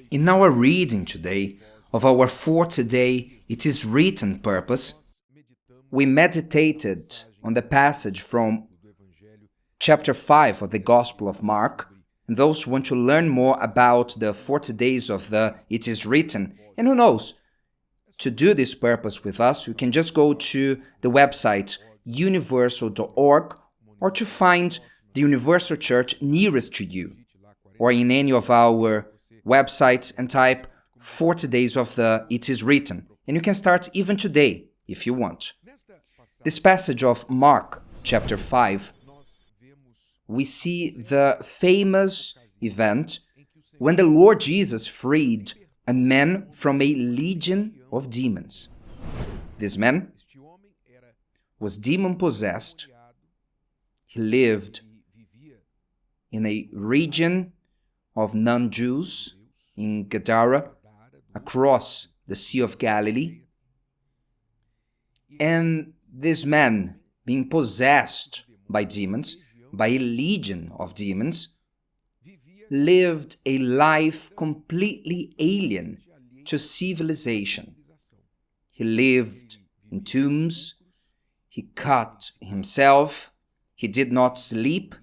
In our reading today of our For Today It Is Written purpose, we meditated on the passage from chapter 5 of the Gospel of Mark. And those who want to learn more about the 40 days of the It Is Written, and who knows, to do this purpose with us, you can just go to the website universal.org or to find the Universal Church nearest to you, or in any of our websites and type 40 days of the It Is Written. And you can start even today if you want. This passage of Mark chapter 5, we see the famous event when the Lord Jesus freed a man from a legion of demons. This man was demon-possessed. He lived in a region of non-Jews in Gadara, across the Sea of Galilee. And this man, being possessed by demons, by a legion of demons, lived a life completely alien to civilization. He lived in tombs, he cut himself, he did not sleep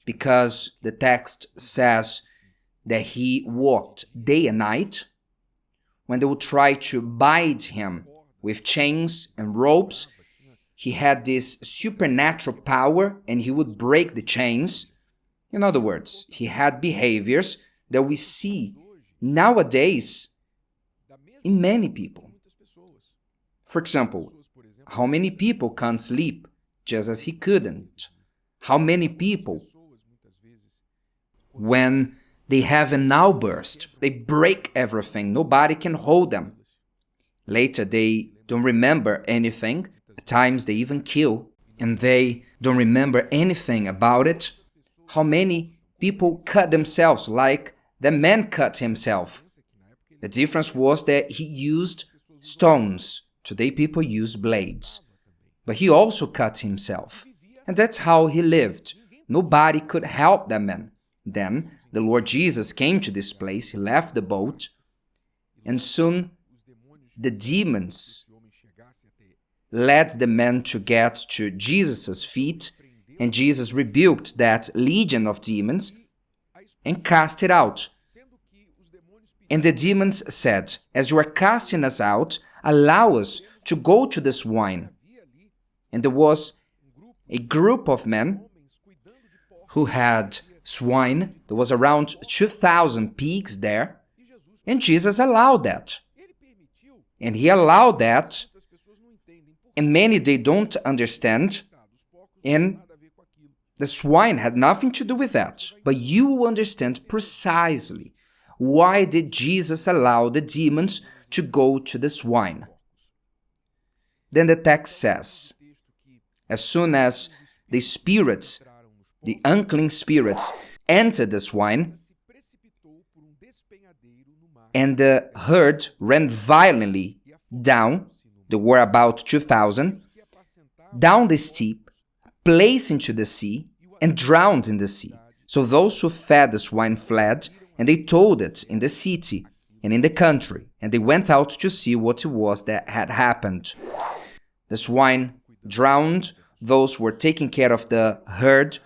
because the text says that he walked day and night. When they would try to bind him with chains and ropes, he had this supernatural power and he would break the chains. In other words, he had behaviors that we see nowadays in many people. For example, how many people can't sleep just as he couldn't? How many people, when they have an outburst, they break everything, nobody can hold them. Later, they don't remember anything. At times, they even kill, and they don't remember anything about it. How many people cut themselves like the man cut himself? The difference was that he used stones. Today, people use blades. But he also cut himself. And that's how he lived. Nobody could help that man. Then, the Lord Jesus came to this place, he left the boat, and soon the demons led the man to get to Jesus' feet, and Jesus rebuked that legion of demons and cast it out. And the demons said, "As you are casting us out, allow us to go to the swine." And there was a group of men who had swine. There was around 2,000 pigs there, and Jesus allowed that. And he allowed that, and many they don't understand, and the swine had nothing to do with that. But you will understand precisely why did Jesus allow the demons to go to the swine. Then the text says, as soon as the spirits, the unclean spirits, entered the swine, and the herd ran violently down, there were about 2,000, down the steep, placed into the sea, and drowned in the sea. So those who fed the swine fled, and they told it in the city and in the country, and they went out to see what it was that had happened. The swine drowned, those who were taking care of the herd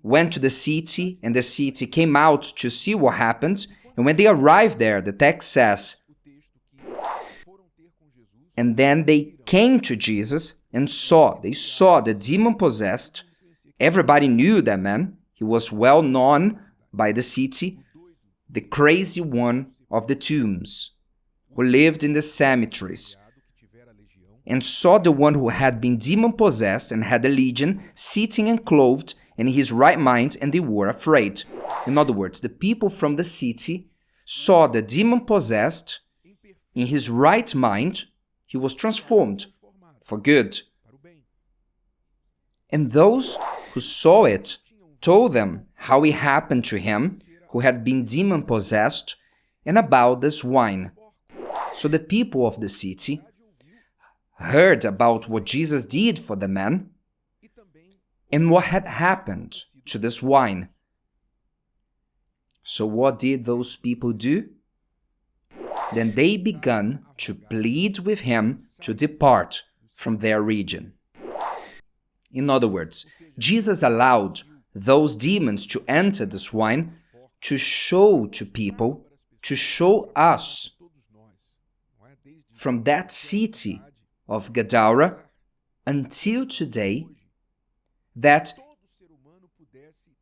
went to the city, and the city came out to see what happened. And when they arrived there, the text says, and then they came to Jesus and they saw the demon-possessed. Everybody knew that man. He was well known by the city, the crazy one of the tombs, who lived in the cemeteries, and saw the one who had been demon-possessed and had a legion sitting and clothed in his right mind, and they were afraid. In other words, the people from the city saw the demon-possessed in his right mind. He was transformed for good. And those who saw it told them how it happened to him who had been demon-possessed and about the swine. So the people of the city heard about what Jesus did for the man and what had happened to the swine. So what did those people do? Then they began to plead with him to depart from their region. In other words, Jesus allowed those demons to enter the swine to show to people, to show us from that city of Gadara until today that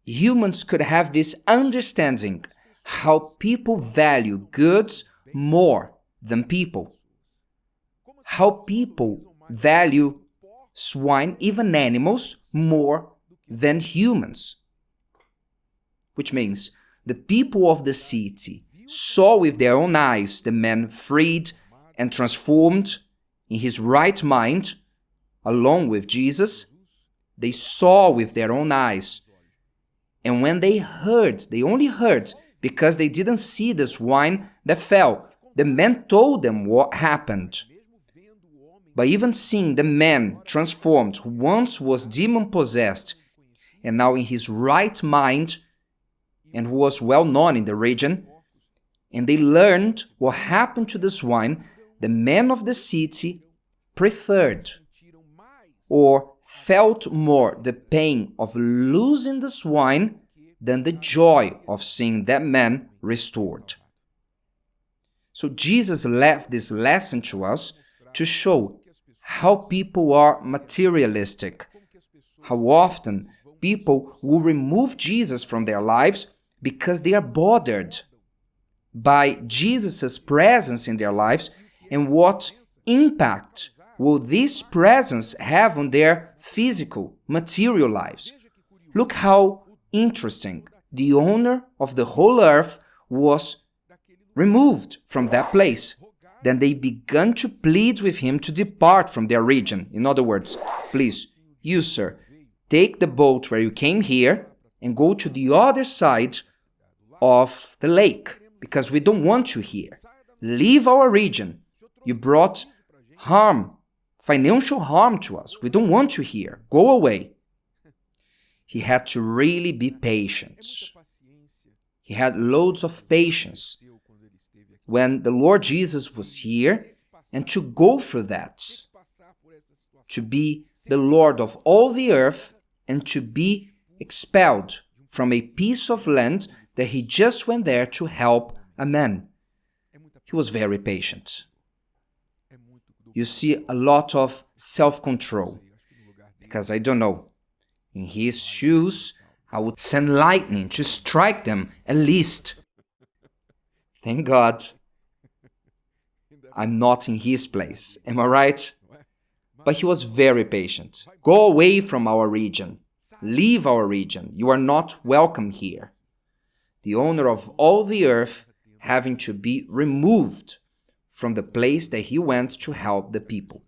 humans could have this understanding how people value goods more than people. How people value swine, even animals, more than humans. Which means the people of the city saw with their own eyes the man freed and transformed in his right mind, along with Jesus. They saw with their own eyes. And when they heard, they only heard because they didn't see the swine that fell. The man told them what happened. But even seeing the man transformed, who once was demon-possessed, and now in his right mind, and who was well known in the region, and they learned what happened to the swine, the men of the city preferred or felt more the pain of losing the swine than the joy of seeing that man restored. So Jesus left this lesson to us to show how people are materialistic, how often people will remove Jesus from their lives because they are bothered by Jesus' presence in their lives, and what impact will this presence have on their physical, material lives. Look how interesting. The owner of the whole earth was removed from that place. Then they began to plead with him to depart from their region. In other words, please, you, sir, take the boat where you came here and go to the other side of the lake, because we don't want you here. Leave our region. You brought harm, financial harm to us. We don't want you here. Go away. He had to really be patient. He had loads of patience when the Lord Jesus was here, and to go through that, to be the Lord of all the earth, and to be expelled from a piece of land that he just went there to help a man. He was very patient. You see a lot of self-control, because I don't know, in his shoes, I would send lightning to strike them at least. Thank God I'm not in his place. Am I right? But he was very patient. Go away from our region. Leave our region. You are not welcome here. The owner of all the earth having to be removed from the place that he went to help the people.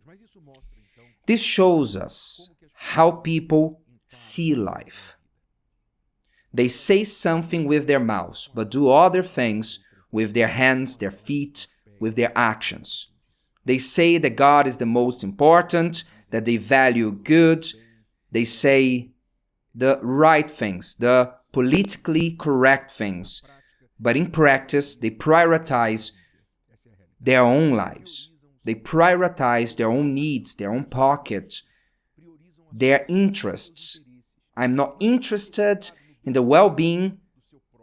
This shows us how people see life. They say something with their mouths, but do other things with their hands, their feet, with their actions. They say that God is the most important, that they value good. They say the right things, the politically correct things. But in practice, they prioritize their own lives. They prioritize their own needs, their own pocket, their interests. I'm not interested in the well-being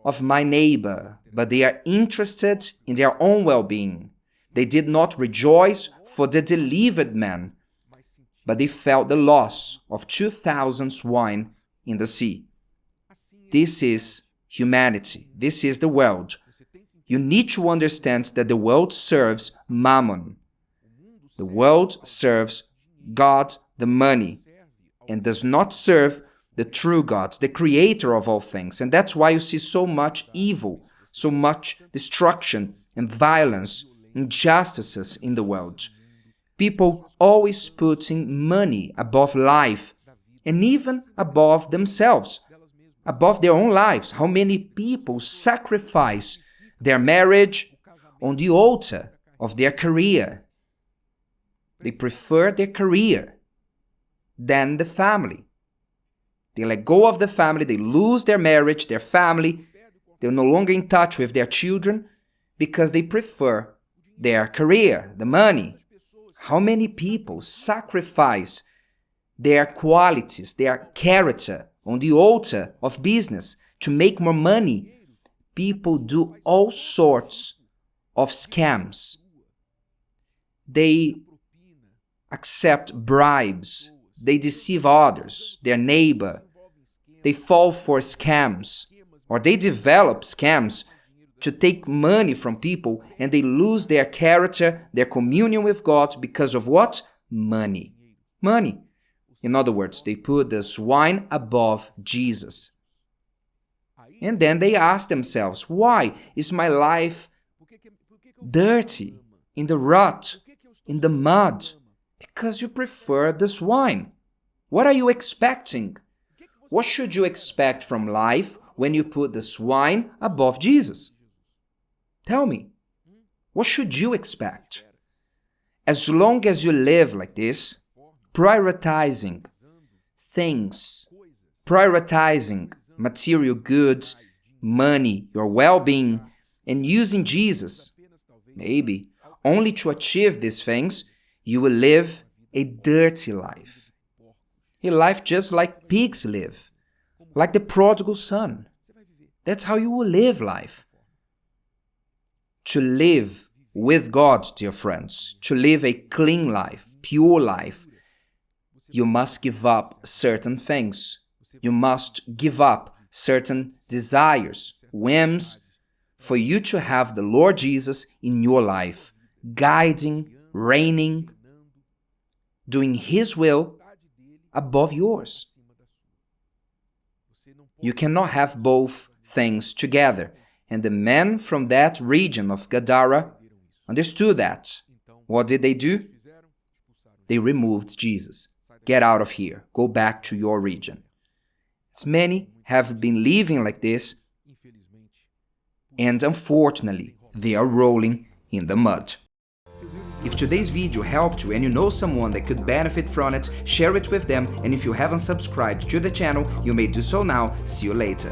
of my neighbor, but they are interested in their own well-being. They did not rejoice for the delivered man, but they felt the loss of 2,000 swine in the sea. This is humanity. This is the world. You need to understand that the world serves mammon. The world serves God, the money, and does not serve the true God, the creator of all things. And that's why you see so much evil, so much destruction and violence, injustices in the world. People always putting money above life, and even above themselves, above their own lives. How many people sacrifice their marriage on the altar of their career? They prefer their career than the family. They let go of the family, they lose their marriage, their family, They're no longer in touch with their children because they prefer their career, the money. How many people sacrifice their qualities, their character on the altar of business to make more money? People do all sorts of scams. They accept bribes. They deceive others, their neighbor. They fall for scams, or they develop scams to take money from people, and they lose their character, their communion with God because of what? Money. Money. In other words, they put the swine above Jesus. And then they ask themselves, why is my life dirty, in the rut, in the mud? Because you prefer the swine. What are you expecting? What should you expect from life when you put the swine above Jesus? Tell me, what should you expect? As long as you live like this, prioritizing things, prioritizing material goods, money, your well-being, and using Jesus, maybe only to achieve these things, you will live a dirty life. A life just like pigs live, like the prodigal son. That's how you will live life. To live with God, dear friends, to live a clean life, pure life, you must give up certain things. You must give up certain desires, whims, for you to have the Lord Jesus in your life, guiding, reigning, doing His will above yours. You cannot have both things together. And the men from that region of Gadara understood that. What did they do? They removed Jesus. Get out of here. Go back to your region. As many have been living like this, and unfortunately, they are rolling in the mud. If today's video helped you and you know someone that could benefit from it, share it with them, and if you haven't subscribed to the channel, you may do so now. See you later.